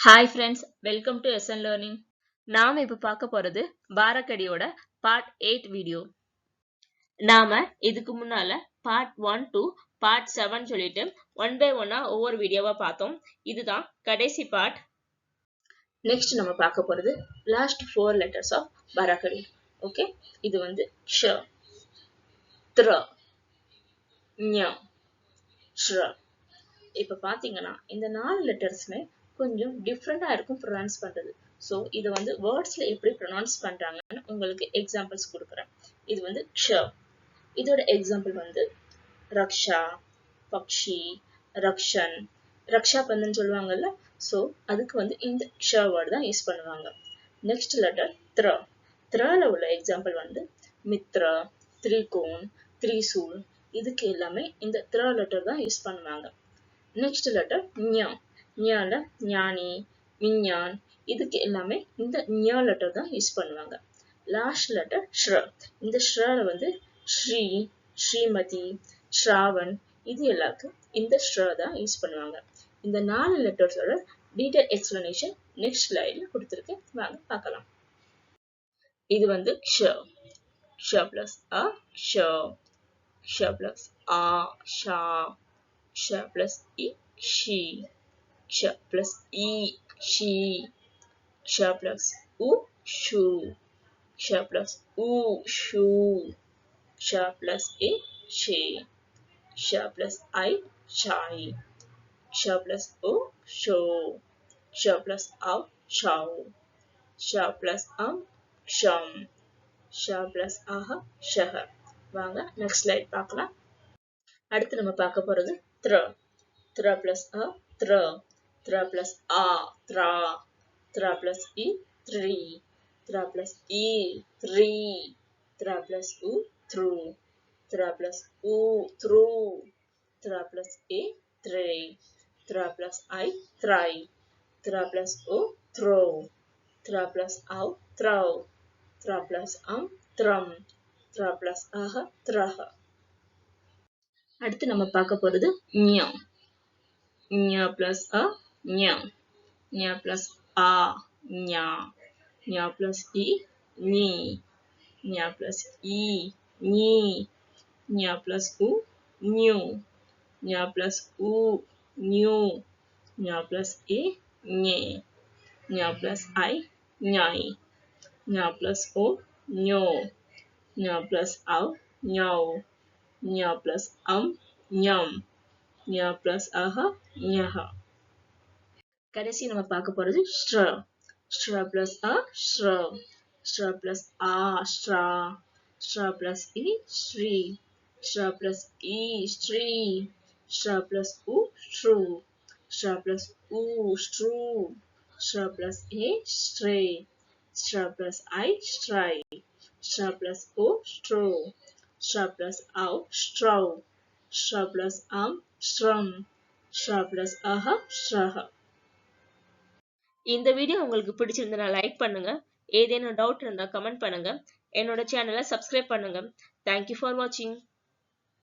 Hi friends, welcome to SN Learning. நாம இப்ப பார்க்க போறது பாரக்கடியோட பார்ட் 8 வீடியோ. நாம இதுக்கு முன்னால பார்ட் 1 to பார்ட் 7 சொல்லிட்டு ஒன் பை ஒன்னா ஒவ்வொரு வீடியோவா பார்த்தோம். இதுதான் கடைசி பார்ட். நெக்ஸ்ட் நம்ம பார்க்க போறது லாஸ்ட் 4 letters of பாரக்கடி. ஓகே, இது வந்து ஷ, த்ர, ஞ, ஷ்ர. இப்ப பாத்தீங்கன்னா இந்த 4 லெட்டர்ஸ்மே கொஞ்சம் டிஃப்ரெண்டா இருக்கும் ப்ரொனவுன்ஸ் பண்றது. ஸோ இதை வந்து வேர்ட்ஸ்ல எப்படி ப்ரொனவுன்ஸ் பண்றாங்கன்னு உங்களுக்கு எக்ஸாம்பிள்ஸ் கொடுக்குறேன். இது வந்து க்ஷ. இதோட எக்ஸாம்பிள் வந்து ரக்ஷா, பக்ஷி, ரக்ஷன், ரக்ஷா பந்தன் சொல்லுவாங்கல்ல. ஸோ அதுக்கு வந்து இந்த க்ஷ வேர்டு தான் யூஸ் பண்ணுவாங்க. நெக்ஸ்ட் லெட்டர் த்ர. த்ரல உள்ள எக்ஸாம்பிள் வந்து மித்ர, திரிகோன், திரிசூல். இதுக்கு எல்லாமே இந்த த்ர லெட்டர் தான் யூஸ் பண்ணுவாங்க. நெக்ஸ்ட் லெட்டர் ஞ. ஞால ஞானி, விஞ்ஞான். இதுக்கு எல்லாமே இந்த ஞ லெட்டர் தான் யூஸ் பண்ணுவாங்க. லாஸ்ட் லெட்டர் ஷ்ர. இந்த ஷ்ரல வந்து ஸ்ரீ, ஸ்ரீமதி, ஸ்ராவன். இது எல்லாருக்கும் இந்த ஷ்ர தான் யூஸ் பண்ணுவாங்க. இந்த 4 லெட்டர்ஸோட டீடைல் எக்ஸ்பிளனேஷன் நெக்ஸ்ட் ஸ்லைட்ல கொடுத்துருக்கேன், வாங்க பார்க்கலாம். இது வந்து க்ஷ. க்ஷ பிளஸ் அ க்ஷ. க்ஷ பிளஸ் ஆ ஷா. க்ஷ பிளஸ் இ ஷி. க்ஷ plus e, she. க்ஷ plus u, shu. க்ஷ plus u, shu. க்ஷ plus a, she. க்ஷ plus I, chai. க்ஷ plus o, sho. க்ஷ plus au, chau. க்ஷ plus க்ஷம். க்ஷ plus ஆஹ, ஷஹ. வாங்க நெக்ஸ்ட் ஸ்லைட் பார்க்கலாம். அடுத்து நம்ம பார்க்க போறது த்ர. த்ர plus a, த்ர. Tra plus a, tra. Tra plus e, three. Tra plus e, three. Tra plus u, through. Tra plus u, through. Tra plus a, three. Tra plus I, try. Tra plus o, throw. Tra plus au, throw. Tra plus thrum. Tra plus aha, traha. அடுத்து நம்ம பார்க்க போறது ஞ. ஞ plus a, ஞ. ஞ plus a, ஞா. ஞ plus e, நீ. ஞ plus e, நீ. ஞ plus u, நியூ. ஞ plus u, நியூ. ஞ plus a, ஞே. ஞ plus I, ஞாய். ஞ plus o, ஞோ. ஞ plus au, ஞௌ. ஞ plus ஞம். ஞ plus அஹ, ஞஹ. கடைசி நம்ம பார்க்க போறது ஸ்ட்ர. ஸ்ட்ர plus a, ஸ்ட்ர. ஸ்ட்ர plus a, ஸ்ட்ரா. ஸ்ட்ர plus e, ஸ்ரீ. ஸ்ட்ர plus e, ஸ்ரீ. ஸ்ட்ர plus u, ட்ரூ. ஸ்ட்ர plus u, ஸ்ட்ரூ. ஸ்ட்ர plus a, ஸ்ட்ரே. ஸ்ட்ர plus I, ஸ்ட்ரை. ஸ்ட்ர plus o, ஸ்ட்ரோ. ஸ்ட்ர plus au, ஸ்ட்ரௌ. ஸ்ட்ர plus ஸ்ட்ரம். ஸ்ட்ர plus அஹ, ஸ்ட்ரஹ. இந்த வீடியோ உங்களுக்கு பிடிச்சிருந்தா லைக் பண்ணுங்க. ஏதேனும் டவுட் இருந்தா கமெண்ட் பண்ணுங்க. என்னோட சேனலை சப்ஸ்கிரைப் பண்ணுங்க. Thank you for watching.